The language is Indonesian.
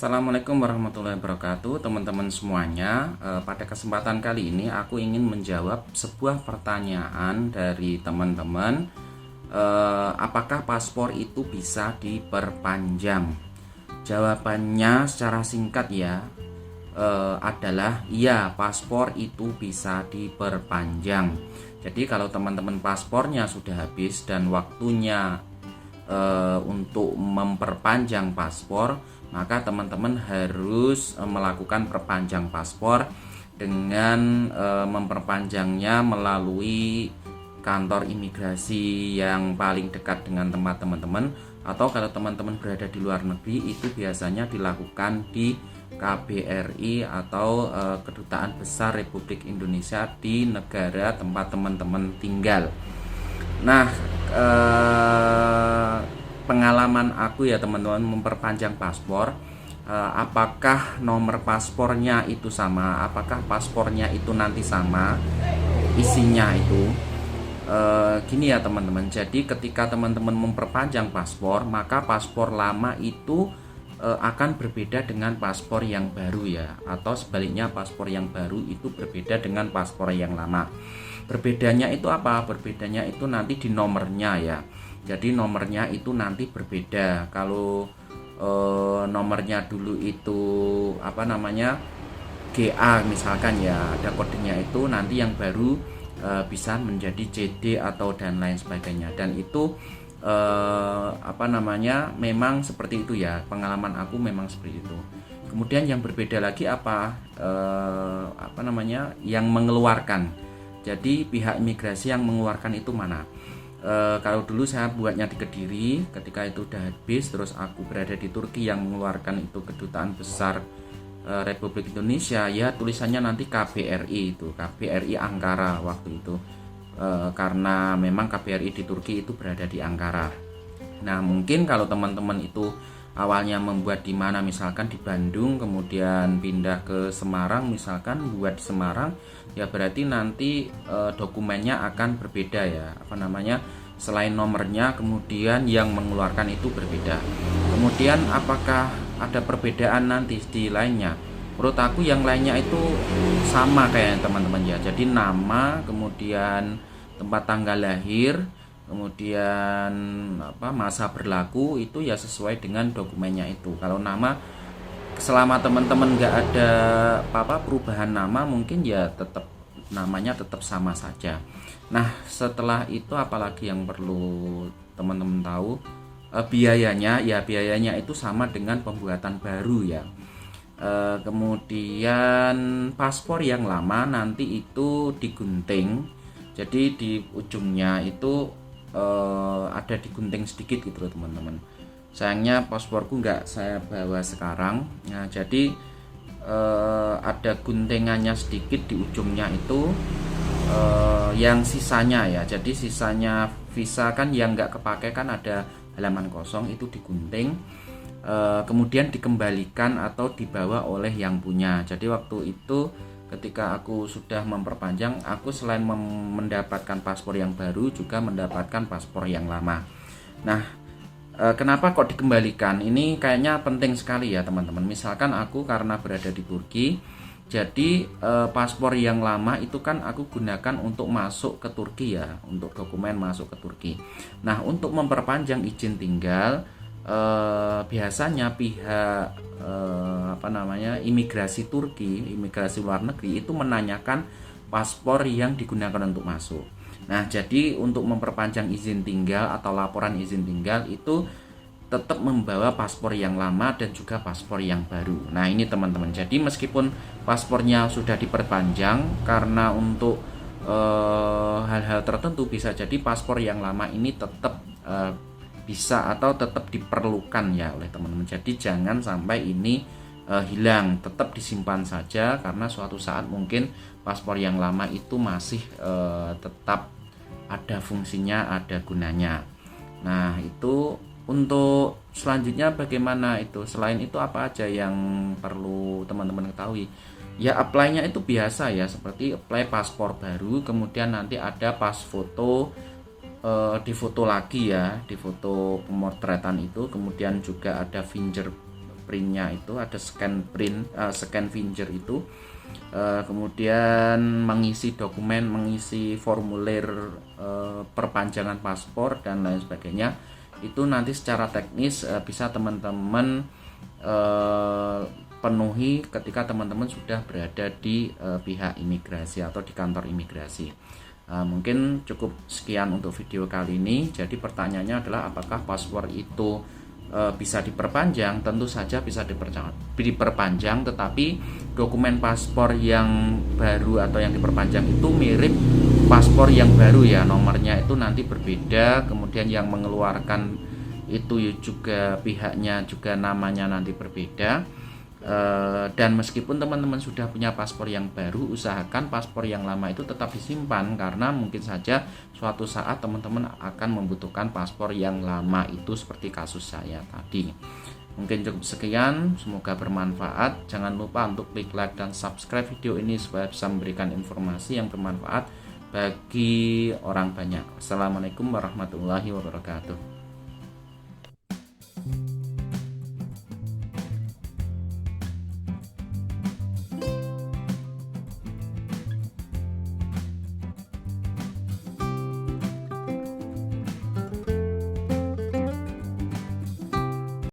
Assalamualaikum warahmatullahi wabarakatuh, teman-teman semuanya. Pada kesempatan kali ini aku ingin menjawab sebuah pertanyaan dari teman-teman. Apakah paspor itu bisa diperpanjang? Jawabannya secara singkat ya, adalah iya, paspor itu bisa diperpanjang. Jadi kalau teman-teman paspornya sudah habis dan waktunya untuk memperpanjang paspor, maka teman-teman harus melakukan perpanjang paspor dengan memperpanjangnya melalui kantor imigrasi yang paling dekat dengan tempat teman-teman, atau kalau teman-teman berada di luar negeri itu biasanya dilakukan di KBRI atau Kedutaan Besar Republik Indonesia di negara tempat teman-teman tinggal. Nah, pengalaman aku ya teman-teman memperpanjang paspor, apakah nomor paspornya itu sama, apakah paspornya itu nanti sama isinya itu. Gini ya teman-teman, jadi ketika teman-teman memperpanjang paspor, maka paspor lama itu akan berbeda dengan paspor yang baru ya, atau sebaliknya paspor yang baru itu berbeda dengan paspor yang lama. Berbedanya itu apa? Berbedanya itu nanti di nomornya ya. Jadi nomornya itu nanti berbeda. Kalau nomornya dulu itu GA misalkan ya, ada kodenya itu, nanti yang baru bisa menjadi CD atau dan lain sebagainya. Dan itu memang seperti itu ya. Pengalaman aku memang seperti itu. Kemudian yang berbeda lagi yang mengeluarkan. Jadi pihak imigrasi yang mengeluarkan itu mana? Kalau dulu saya buatnya di Kediri, ketika itu udah habis, terus aku berada di Turki, yang mengeluarkan itu Kedutaan Besar Republik Indonesia, ya tulisannya nanti KBRI itu, KBRI Ankara waktu itu, karena memang KBRI di Turki itu berada di Ankara. Nah mungkin kalau teman-teman itu awalnya membuat di mana, misalkan di Bandung, kemudian pindah ke Semarang, misalkan buat di Semarang, ya berarti nanti dokumennya akan berbeda ya, selain nomornya, kemudian yang mengeluarkan itu berbeda. Kemudian apakah ada perbedaan nanti di lainnya? Menurut aku yang lainnya itu sama kayak teman-teman ya. Jadi nama, kemudian tempat tanggal lahir, kemudian masa berlaku itu ya sesuai dengan dokumennya itu. Kalau nama, selama teman-teman nggak ada perubahan nama, mungkin ya tetap namanya tetap sama saja. Nah setelah itu apalagi yang perlu teman-teman tahu? Biayanya itu sama dengan pembuatan baru ya. Kemudian paspor yang lama nanti itu digunting, jadi di ujungnya itu ada digunting sedikit gitu loh teman-teman. Sayangnya pasporku nggak saya bawa sekarang. Nah jadi ada guntingannya sedikit di ujungnya itu, yang sisanya ya. Jadi sisanya visa kan yang nggak kepake kan ada halaman kosong, itu digunting, kemudian dikembalikan atau dibawa oleh yang punya. Jadi waktu itu ketika aku sudah memperpanjang, aku selain mendapatkan paspor yang baru juga mendapatkan paspor yang lama. Nah kenapa kok dikembalikan? Ini kayaknya penting sekali ya teman-teman. Misalkan aku karena berada di Turki, jadi paspor yang lama itu kan aku gunakan untuk masuk ke Turki ya, untuk dokumen masuk ke Turki. Nah untuk memperpanjang izin tinggal, biasanya pihak imigrasi Turki, imigrasi luar negeri itu menanyakan paspor yang digunakan untuk masuk. Nah jadi untuk memperpanjang izin tinggal atau laporan izin tinggal itu tetap membawa paspor yang lama dan juga paspor yang baru. Nah ini teman-teman, jadi meskipun paspornya sudah diperpanjang, karena untuk hal-hal tertentu bisa jadi paspor yang lama ini tetap bisa atau tetap diperlukan ya oleh teman-teman. Jadi jangan sampai ini hilang, tetap disimpan saja, karena suatu saat mungkin paspor yang lama itu masih tetap ada fungsinya, ada gunanya. Nah itu untuk selanjutnya bagaimana itu? Selain itu apa aja yang perlu teman-teman ketahui? Ya apply-nya itu biasa ya, seperti apply paspor baru, kemudian nanti ada pas foto, difoto lagi ya, di foto pemotretan itu, kemudian juga ada printnya itu ada scan print, scan finger itu, kemudian mengisi dokumen, mengisi formulir perpanjangan paspor dan lain sebagainya. Itu nanti secara teknis bisa teman-teman penuhi ketika teman-teman sudah berada di pihak imigrasi atau di kantor imigrasi. Mungkin cukup sekian untuk video kali ini. Jadi pertanyaannya adalah apakah paspor itu bisa diperpanjang? Tentu saja bisa diperpanjang, tetapi dokumen paspor yang baru atau yang diperpanjang itu mirip paspor yang baru ya, nomornya itu nanti berbeda, kemudian yang mengeluarkan itu juga pihaknya juga namanya nanti berbeda. Dan meskipun teman-teman sudah punya paspor yang baru, usahakan paspor yang lama itu tetap disimpan, karena mungkin saja suatu saat teman-teman akan membutuhkan paspor yang lama itu, seperti kasus saya tadi. Mungkin cukup sekian, semoga bermanfaat. Jangan lupa untuk klik like dan subscribe video ini supaya bisa memberikan informasi yang bermanfaat bagi orang banyak. Assalamualaikum warahmatullahi wabarakatuh.